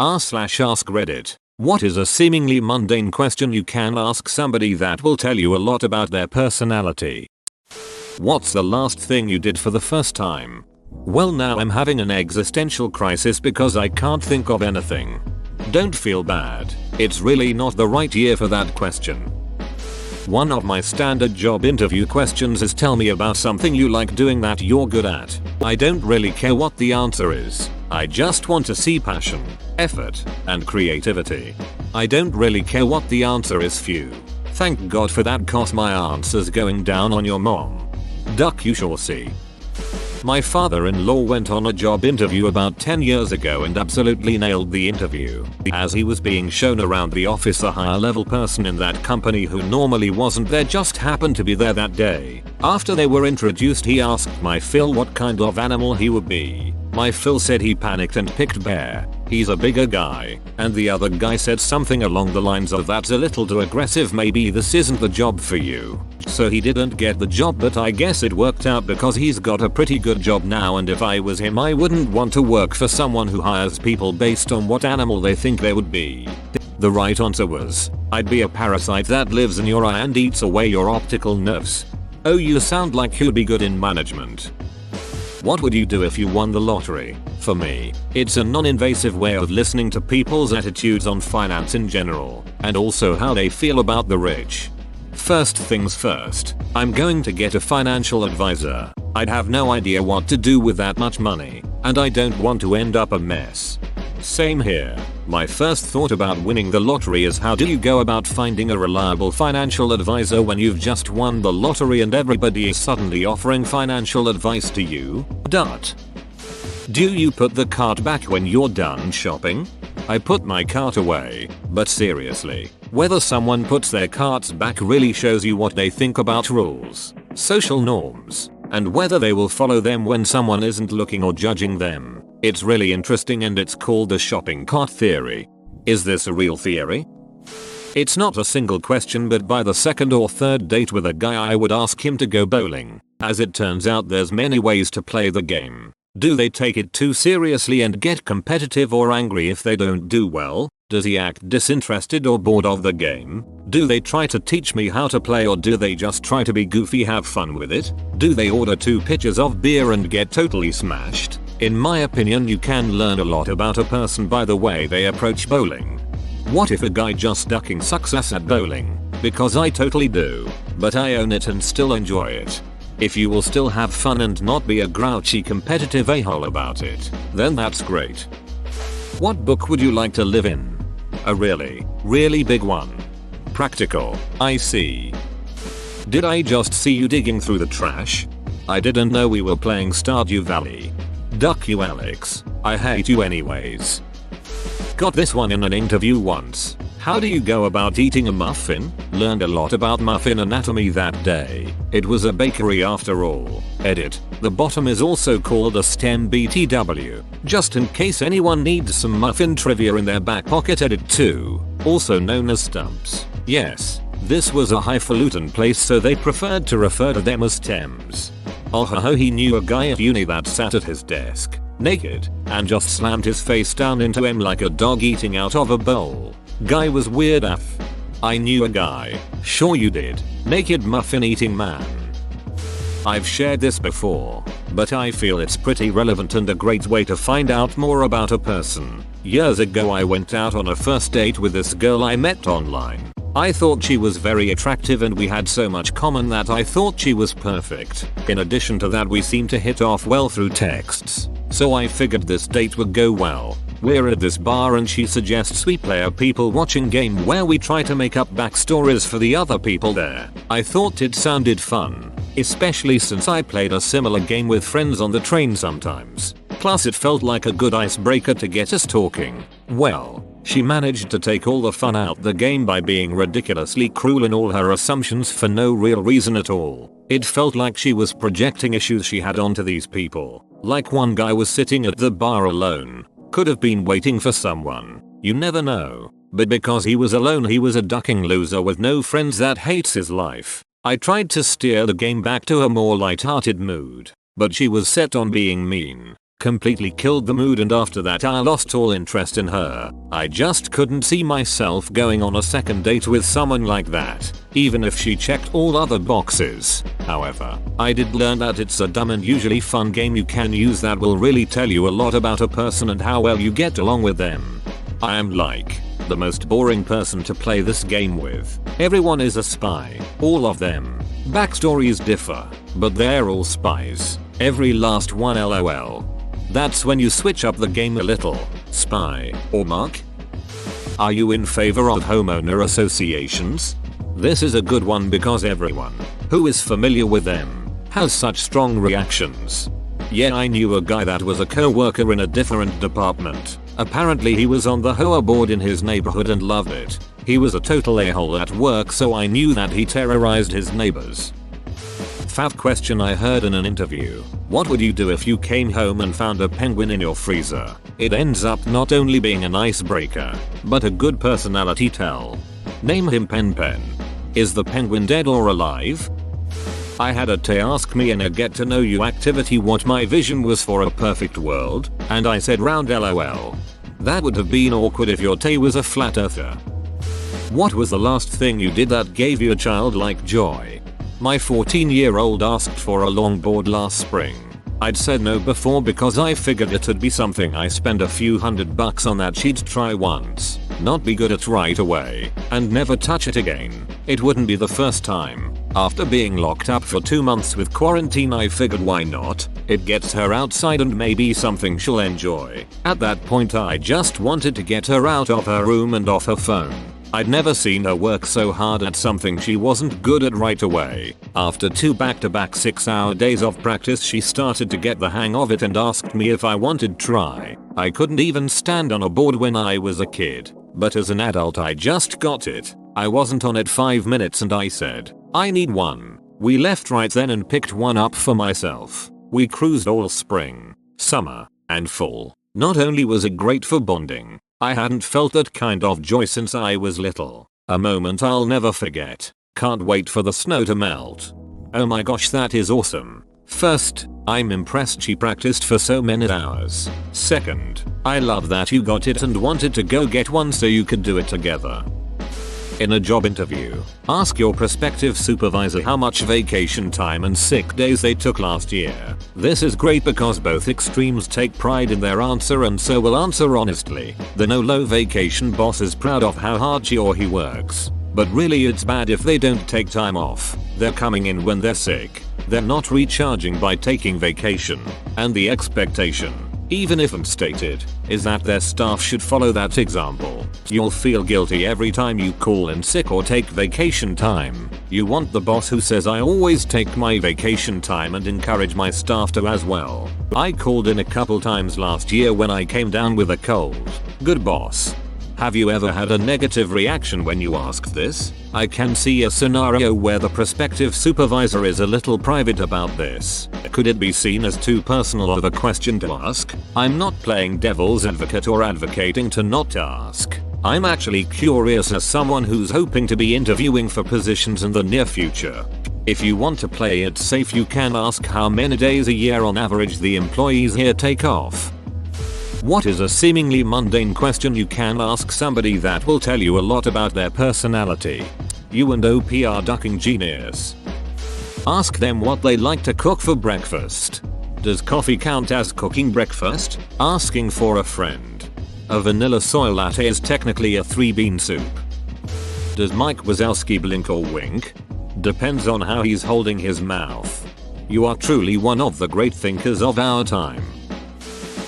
r/ask Reddit. What is a seemingly mundane question you can ask somebody that will tell you a lot about their personality? What's the last thing you did for the first time? Well, now I'm having an existential crisis because I can't think of anything. Don't feel bad. It's really not the right year for that question. One of my standard job interview questions is, tell me about something you like doing that you're good at. I don't really care what the answer is. I just want to see passion, effort, and creativity. I don't really care what the answer is. Phew. Thank God for that, cause my answer's going down on your mom. Duck, you shall see. My father-in-law went on a job interview about 10 years ago and absolutely nailed the interview. As he was being shown around the office, a higher level person in that company who normally wasn't there just happened to be there that day. After they were introduced, he asked my Phil what kind of animal he would be. My Phil said he panicked and picked bear. He's a bigger guy. And the other guy said something along the lines of, that's a little too aggressive, maybe this isn't the job for you. So he didn't get the job, but I guess it worked out because he's got a pretty good job now, and if I was him I wouldn't want to work for someone who hires people based on what animal they think they would be. The right answer was, I'd be a parasite that lives in your eye and eats away your optical nerves. Oh, you sound like you'd be good in management. What would you do if you won the lottery? For me, it's a non-invasive way of listening to people's attitudes on finance in general, and also how they feel about the rich. First things first, I'm going to get a financial advisor. I'd have no idea what to do with that much money, and I don't want to end up a mess. Same here. My first thought about winning the lottery is, how do you go about finding a reliable financial advisor when you've just won the lottery and everybody is suddenly offering financial advice to you? Do you put the cart back when you're done shopping? I put my cart away, but seriously, whether someone puts their carts back really shows you what they think about rules, social norms, and whether they will follow them when someone isn't looking or judging them. It's really interesting, and it's called the shopping cart theory. Is this a real theory? It's not a single question, but by the second or third date with a guy I would ask him to go bowling. As it turns out, there's many ways to play the game. Do they take it too seriously and get competitive or angry if they don't do well? Does he act disinterested or bored of the game? Do they try to teach me how to play, or do they just try to be goofy, have fun with it? Do they order 2 pitchers of beer and get totally smashed? In my opinion, you can learn a lot about a person by the way they approach bowling. What if a guy just ducking sucks ass at bowling? Because I totally do, but I own it and still enjoy it. If you will still have fun and not be a grouchy competitive a-hole about it, then that's great. What book would you like to live in? A really, really big one. Practical, I see. Did I just see you digging through the trash? I didn't know we were playing Stardew Valley. Duck you, Alex. I hate you anyways. Got this one in an interview once. How do you go about eating a muffin? Learned a lot about muffin anatomy that day. It was a bakery after all. Edit. The bottom is also called a stem BTW. Just in case anyone needs some muffin trivia in their back pocket. Edit 2. Also known as stumps. Yes. This was a highfalutin place, so they preferred to refer to them as stems. Oh ho ho, he knew a guy at uni that sat at his desk, naked, and just slammed his face down into him like a dog eating out of a bowl. Guy was weird AF. I knew a guy. Sure you did. Naked muffin eating man. I've shared this before, but I feel it's pretty relevant and a great way to find out more about a person. Years ago I went out on a first date with this girl I met online. I thought she was very attractive and we had so much common that I thought she was perfect. In addition to that, we seemed to hit off well through texts. So I figured this date would go well. We're at this bar and she suggests we play a people watching game where we try to make up backstories for the other people there. I thought it sounded fun, especially since I played a similar game with friends on the train sometimes. Plus it felt like a good icebreaker to get us talking. Well, she managed to take all the fun out the game by being ridiculously cruel in all her assumptions for no real reason at all. It felt like she was projecting issues she had onto these people. Like one guy was sitting at the bar alone. Could have been waiting for someone. You never know. But because he was alone, he was a ducking loser with no friends that hates his life. I tried to steer the game back to a more light-hearted mood, but she was set on being mean. Completely killed the mood, and after that I lost all interest in her. I just couldn't see myself going on a second date with someone like that, even if she checked all other boxes. However, I did learn that it's a dumb and usually fun game you can use that will really tell you a lot about a person and how well you get along with them. I am like the most boring person to play this game with. Everyone is a spy, all of them. Backstories differ, but they're all spies. Every last one, lol. That's when you switch up the game a little. Spy or muck? Are you in favor of homeowner associations? This is a good one because everyone who is familiar with them has such strong reactions. Yeah, I knew a guy that was a co-worker in a different department. Apparently he was on the HOA board in his neighborhood and loved it. He was a total a-hole at work, so I knew that he terrorized his neighbors. Fat question I heard in an interview. What would you do if you came home and found a penguin in your freezer? It ends up not only being an icebreaker, but a good personality tell. Name him Pen Pen. Is the penguin dead or alive? I had a Tay ask me in a get to know you activity what my vision was for a perfect world, and I said round lol. That would have been awkward if your Tay was a flat earther. What was the last thing you did that gave you a childlike joy? My 14-year-old asked for a longboard last spring. I'd said no before because I figured it'd be something I spend a few $100 on that she'd try once, not be good at right away, and never touch it again. It wouldn't be the first time. After being locked up for 2 months with quarantine, I figured why not? It gets her outside and maybe something she'll enjoy. At that point I just wanted to get her out of her room and off her phone. I'd never seen her work so hard at something she wasn't good at right away. After 2 back-to-back 6-hour days of practice, she started to get the hang of it and asked me if I wanted try. I couldn't even stand on a board when I was a kid, but as an adult I just got it. I wasn't on it 5 minutes and I said, I need one. We left right then and picked one up for myself. We cruised all spring, summer, and fall. Not only was it great for bonding, I hadn't felt that kind of joy since I was little. A moment I'll never forget. Can't wait for the snow to melt. Oh my gosh, that is awesome. First, I'm impressed she practiced for so many hours. Second, I love that you got it and wanted to go get one so you could do it together. In a job interview, ask your prospective supervisor how much vacation time and sick days they took last year. This is great because both extremes take pride in their answer and so will answer honestly. The no-low vacation boss is proud of how hard she or he works. But really it's bad if they don't take time off. They're coming in when they're sick. They're not recharging by taking vacation. And the expectation, even if unstated, is that their staff should follow that example. You'll feel guilty every time you call in sick or take vacation time. You want the boss who says I always take my vacation time and encourage my staff to as well. I called in a couple times last year when I came down with a cold. Good boss. Have you ever had a negative reaction when you asked this? I can see a scenario where the prospective supervisor is a little private about this. Could it be seen as too personal of a question to ask? I'm not playing devil's advocate or advocating to not ask. I'm actually curious as someone who's hoping to be interviewing for positions in the near future. If you want to play it safe, you can ask how many days a year on average the employees here take off. What is a seemingly mundane question you can ask somebody that will tell you a lot about their personality? You and OP are ducking genius. Ask them what they like to cook for breakfast. Does coffee count as cooking breakfast? Asking for a friend. A vanilla soy latte is technically a 3-bean soup. Does Mike Wazowski blink or wink? Depends on how he's holding his mouth. You are truly one of the great thinkers of our time.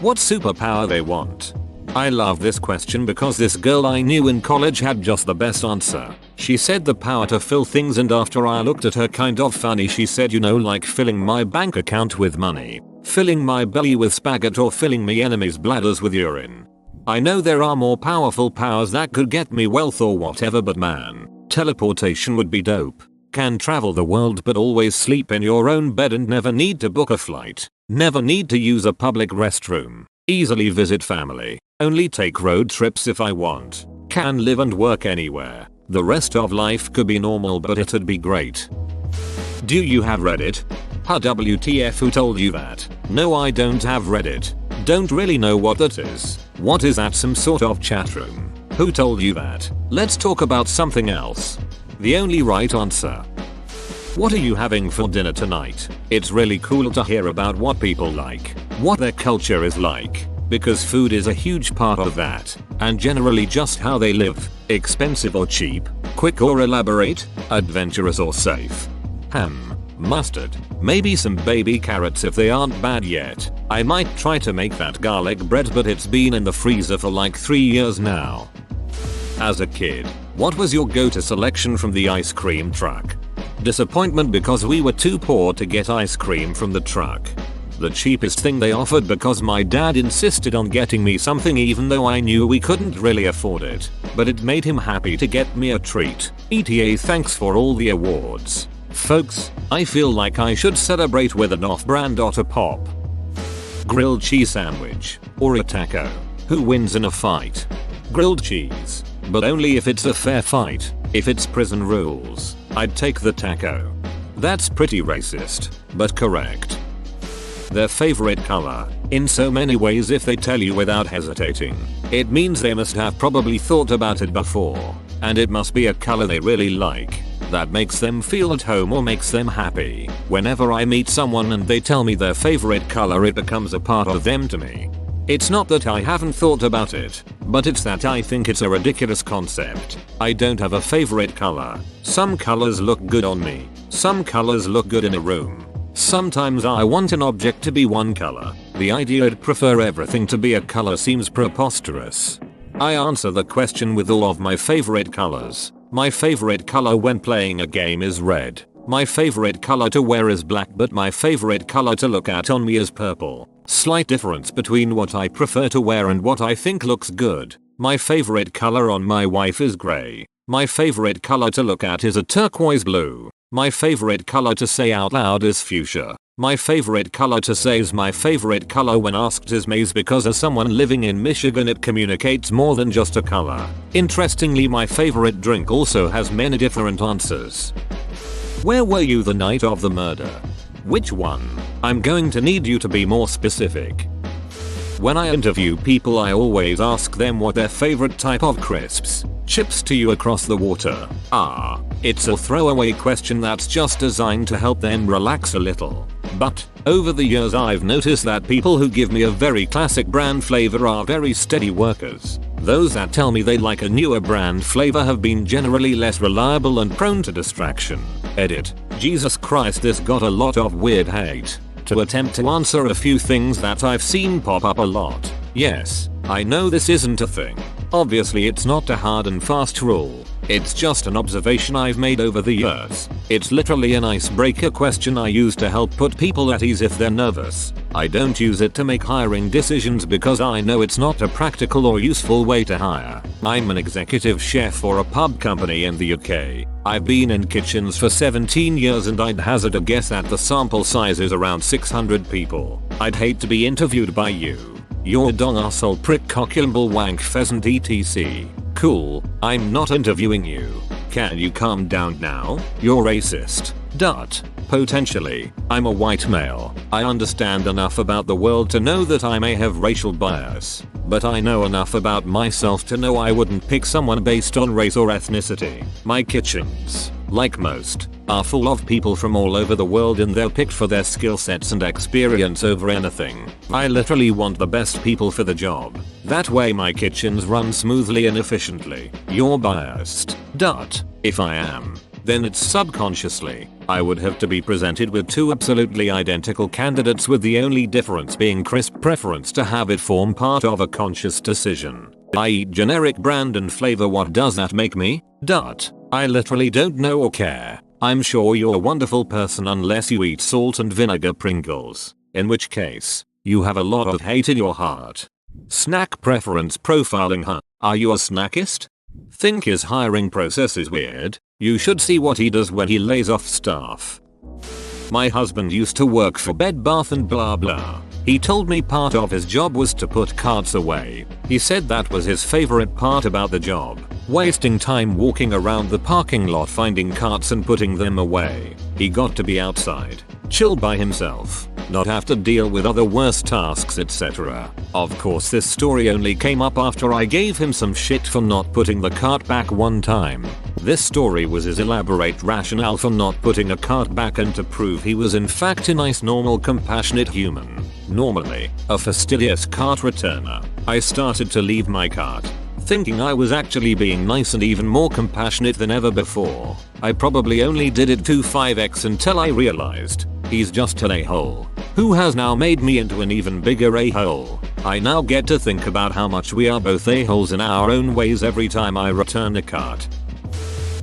What superpower they want? I love this question because this girl I knew in college had just the best answer. She said the power to fill things, and after I looked at her kind of funny, she said, you know, like filling my bank account with money, filling my belly with spaghetti, or filling me enemies' bladders with urine. I know there are more powerful powers that could get me wealth or whatever, but man, teleportation would be dope. Can travel the world but always sleep in your own bed and never need to book a flight. Never need to use a public restroom. Easily visit family. Only take road trips if I want. Can live and work anywhere. The rest of life could be normal, but it'd be great. Do you have Reddit? WTF, who told you that? No, I don't have Reddit. Don't really know what that is. What is that, some sort of chat room? Who told you that? Let's talk about something else. The only right answer. What are you having for dinner tonight? It's really cool to hear about what people like, what their culture is like, because food is a huge part of that, and generally just how they live, expensive or cheap, quick or elaborate, adventurous or safe. Ham, mustard, maybe some baby carrots if they aren't bad yet. I might try to make that garlic bread, but it's been in the freezer for like 3 years now. As a kid, what was your go-to selection from the ice cream truck? Disappointment because we were too poor to get ice cream from the truck. The cheapest thing they offered because my dad insisted on getting me something even though I knew we couldn't really afford it, but it made him happy to get me a treat. ETA, thanks for all the awards. Folks, I feel like I should celebrate with an off-brand otter pop. Grilled cheese sandwich or a taco? Who wins in a fight? Grilled cheese, but only if it's a fair fight. If it's prison rules, I'd take the taco. That's pretty racist, but correct. Their favorite color. In so many ways, if they tell you without hesitating, it means they must have probably thought about it before, and it must be a color they really like, that makes them feel at home or makes them happy. Whenever I meet someone and they tell me their favorite color, it becomes a part of them to me. It's not that I haven't thought about it, but it's that I think it's a ridiculous concept. I don't have a favorite color. Some colors look good on me. Some colors look good in a room. Sometimes I want an object to be one color. The idea I'd prefer everything to be a color seems preposterous. I answer the question with all of my favorite colors. My favorite color when playing a game is red. My favorite color to wear is black, but my favorite color to look at on me is purple. Slight difference between what I prefer to wear and what I think looks good. My favorite color on my wife is gray. My favorite color to look at is a turquoise blue. My favorite color to say out loud is fuchsia. My favorite color to say is my favorite color when asked is maize, because as someone living in Michigan it communicates more than just a color. Interestingly, my favorite drink also has many different answers. Where were you the night of the murder? Which one? I'm going to need you to be more specific. When I interview people, I always ask them what their favorite type of crisps, chips to you across the water are. It's a throwaway question that's just designed to help them relax a little. But over the years I've noticed that people who give me a very classic brand flavor are very steady workers. Those that tell me they like a newer brand flavor have been generally less reliable and prone to distraction. Edit. Jesus Christ, this got a lot of weird hate. To attempt to answer a few things that I've seen pop up a lot. Yes, I know this isn't a thing. Obviously it's not a hard and fast rule. It's just an observation I've made over the years. It's literally an icebreaker question I use to help put people at ease if they're nervous. I don't use it to make hiring decisions because I know it's not a practical or useful way to hire. I'm an executive chef for a pub company in the UK. I've been in kitchens for 17 years and I'd hazard a guess that the sample size is around 600 people. I'd hate to be interviewed by you. You're a dong arsehole prick cockumble wank pheasant etc. Cool, I'm not interviewing you. Can you calm down now? You're racist. Potentially. I'm a white male. I understand enough about the world to know that I may have racial bias. But I know enough about myself to know I wouldn't pick someone based on race or ethnicity. My kitchens, like most, are full of people from all over the world and they're picked for their skill sets and experience over anything. I literally want the best people for the job. That way my kitchens run smoothly and efficiently. You're biased. If I am, then it's subconsciously. I would have to be presented with two absolutely identical candidates with the only difference being crisp preference to have it form part of a conscious decision. I eat generic brand and flavor. What does that make me? I literally don't know or care. I'm sure you're a wonderful person unless you eat salt and vinegar Pringles, in which case, you have a lot of hate in your heart. Snack preference profiling, huh? Are you a snackist? Think his hiring process is weird? You should see what he does when he lays off staff. My husband used to work for Bed Bath and blah blah. He told me part of his job was to put carts away. He said that was his favorite part about the job. Wasting time walking around the parking lot finding carts and putting them away. He got to be outside, chill by himself, not have to deal with other worse tasks, etc. Of course this story only came up after I gave him some shit for not putting the cart back one time. This story was his elaborate rationale for not putting a cart back and to prove he was in fact a nice, normal, compassionate human. Normally, a fastidious cart returner, I started to leave my cart, thinking I was actually being nice and even more compassionate than ever before. I probably only did it to 5x until I realized he's just an a-hole who has now made me into an even bigger a-hole. I now get to think about how much we are both a-holes in our own ways every time I return a cart.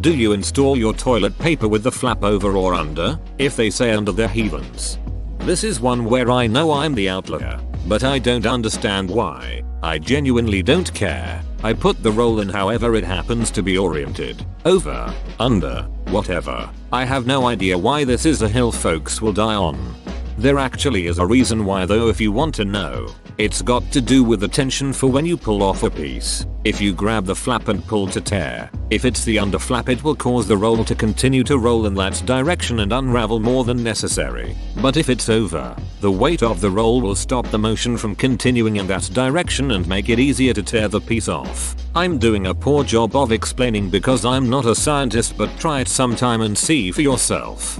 Do you install your toilet paper with the flap over or under? If they say under, they're heathens. This is one where I know I'm the outlier, but I don't understand why. I genuinely don't care. I put the roll in however it happens to be oriented. Over, under, whatever. I have no idea why this is a hill folks will die on. There actually is a reason why though, if you want to know. It's got to do with the tension for when you pull off a piece. If you grab the flap and pull to tear, if it's the under flap it will cause the roll to continue to roll in that direction and unravel more than necessary. But if it's over, the weight of the roll will stop the motion from continuing in that direction and make it easier to tear the piece off. I'm doing a poor job of explaining because I'm not a scientist, but try it sometime and see for yourself.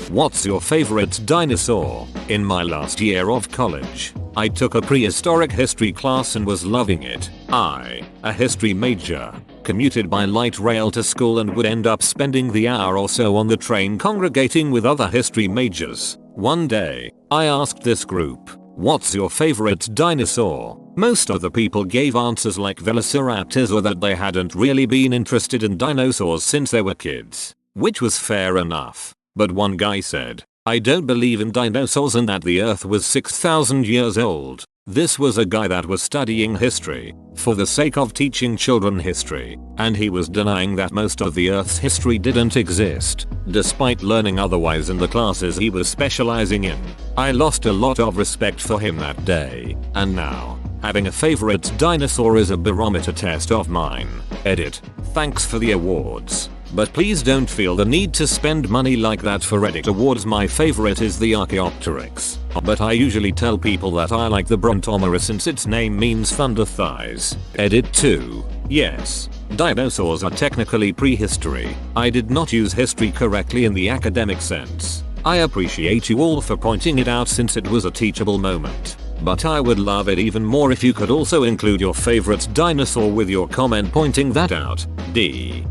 What's your favorite dinosaur? In my last year of college, I took a prehistoric history class and was loving it. I, a history major, commuted by light rail to school and would end up spending the hour or so on the train congregating with other history majors. One day, I asked this group, "What's your favorite dinosaur?" Most of the people gave answers like velociraptors or that they hadn't really been interested in dinosaurs since they were kids, which was fair enough. But one guy said, "I don't believe in dinosaurs and that the earth was 6,000 years old." This was a guy that was studying history for the sake of teaching children history, and he was denying that most of the earth's history didn't exist, despite learning otherwise in the classes he was specializing in. I lost a lot of respect for him that day, and now, having a favorite dinosaur is a barometer test of mine. Edit. Thanks for the awards. But please don't feel the need to spend money like that for edit awards. My favorite is the Archaeopteryx, but I usually tell people that I like the Brontosaurus since its name means thunder thighs. Edit 2. Yes, dinosaurs are technically prehistory. I did not use history correctly in the academic sense. I appreciate you all for pointing it out since it was a teachable moment. But I would love it even more if you could also include your favorite dinosaur with your comment pointing that out. D.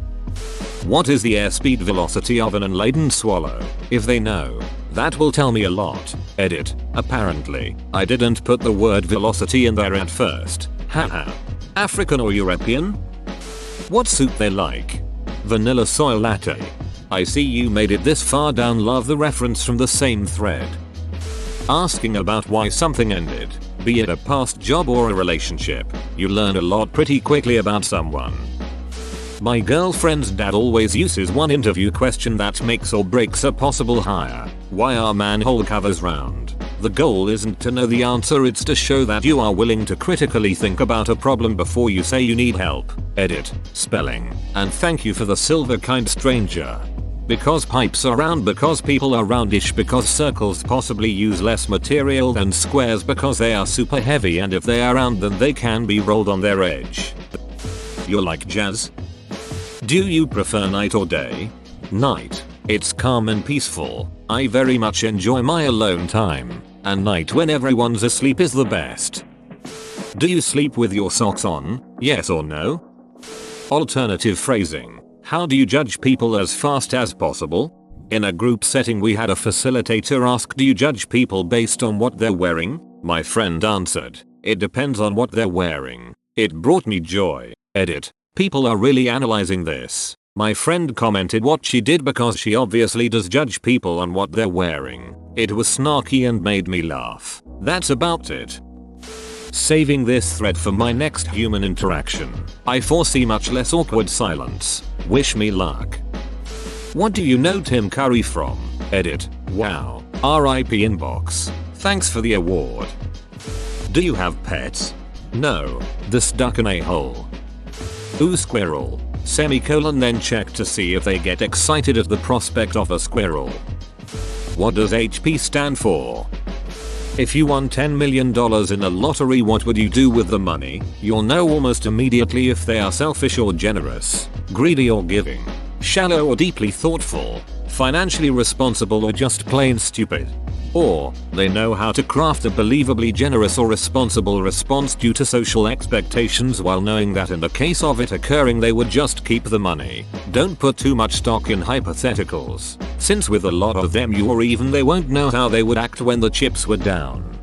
What is the airspeed velocity of an unladen swallow? If they know, that will tell me a lot. Edit. Apparently, I didn't put the word velocity in there at first. Haha. African or European? What soup they like? Vanilla soy latte. I see you made it this far down. Love the reference from the same thread. Asking about why something ended, be it a past job or a relationship, you learn a lot pretty quickly about someone. My girlfriend's dad always uses one interview question that makes or breaks a possible hire. Why are manhole covers round? The goal isn't to know the answer, it's to show that you are willing to critically think about a problem before you say you need help. Edit. Spelling. And thank you for the silver kind stranger. Because pipes are round, because people are roundish, because circles possibly use less material than squares, because they are super heavy, and if they are round then they can be rolled on their edge. You're like jazz? Do you prefer night or day? Night. It's calm and peaceful. I very much enjoy my alone time. And night when everyone's asleep is the best. Do you sleep with your socks on? Yes or no? Alternative phrasing. How do you judge people as fast as possible? In a group setting we had a facilitator ask, do you judge people based on what they're wearing? My friend answered, it depends on what they're wearing. It brought me joy. Edit. People are really analyzing this. My friend commented what she did because she obviously does judge people on what they're wearing. It was snarky and made me laugh. That's about it. Saving this thread for my next human interaction. I foresee much less awkward silence. Wish me luck. What do you know Tim Curry from? Edit. Wow. RIP inbox. Thanks for the award. Do you have pets? No. The stuck in a hole. Ooh squirrel. Semicolon, then check to see if they get excited at the prospect of a squirrel. What does HP stand for? If you won $10 million in a lottery, what would you do with the money? You'll know almost immediately if they are selfish or generous, greedy or giving, shallow or deeply thoughtful, financially responsible or just plain stupid. Or, they know how to craft a believably generous or responsible response due to social expectations while knowing that in the case of it occurring they would just keep the money. Don't put too much stock in hypotheticals, since with a lot of them you or even they won't know how they would act when the chips were down.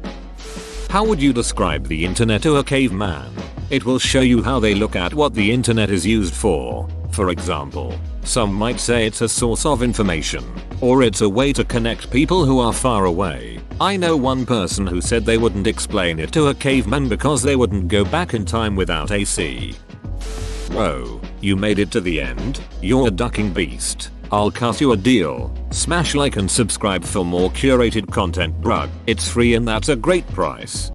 How would you describe the internet to a caveman? It will show you how they look at what the internet is used for. For example, some might say it's a source of information, or it's a way to connect people who are far away. I know one person who said they wouldn't explain it to a caveman because they wouldn't go back in time without AC. Whoa, you made it to the end? You're a ducking beast. I'll cut you a deal. Smash like and subscribe for more curated content, bruh. It's free and that's a great price.